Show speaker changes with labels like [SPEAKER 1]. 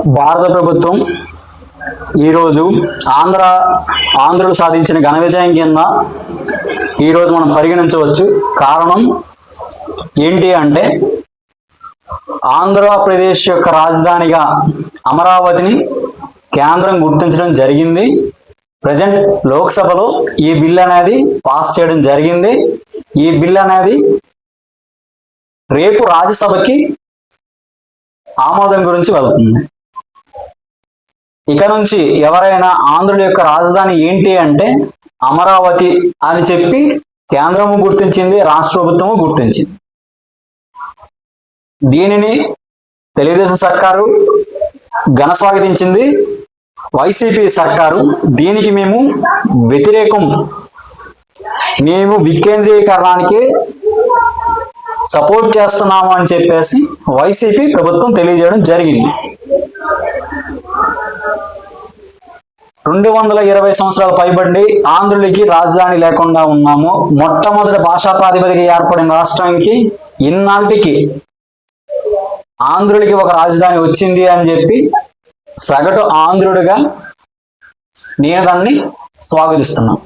[SPEAKER 1] భారత ప్రభుత్వం ఈరోజు ఆంధ్రులు సాధించిన ఘన విజయం కింద ఈరోజు మనం పరిగణించవచ్చు. కారణం ఏంటి అంటే ఆంధ్రప్రదేశ్ యొక్క రాజధానిగా అమరావతిని కేంద్రం గుర్తించడం జరిగింది. ప్రజెంట్ లోక్సభలో ఈ బిల్ అనేది పాస్ చేయడం జరిగింది. ఈ బిల్ అనేది రేపు రాజ్యసభకి ఆమోదం గురించి వెళ్తుంది. ఇక నుంచి ఎవరైనా ఆంధ్రుల యొక్క రాజధాని ఏంటి అంటే అమరావతి అని చెప్పి కేంద్రము గుర్తించింది, రాష్ట్ర ప్రభుత్వము గుర్తించింది. దీనిని తెలుగుదేశం సర్కారు ఘన స్వాగతించింది. వైసీపీ సర్కారు దీనికి మేము వ్యతిరేకం, మేము వికేంద్రీకరణానికి సపోర్ట్ చేస్తున్నాము అని చెప్పేసి వైసీపీ ప్రభుత్వం తెలియజేయడం జరిగింది. 220 సంవత్సరాలు పైబడి ఆంధ్రులకి రాజధాని లేకుండా ఉన్నాము. మొట్టమొదటి భాషా ప్రాతిపదిక ఏర్పడిన రాష్ట్రానికి ఇన్నాటికి ఆంధ్రులకి ఒక రాజధాని వచ్చింది అని చెప్పి సగటు ఆంధ్రుడిగా నేను దాన్ని స్వాగతిస్తున్నాను.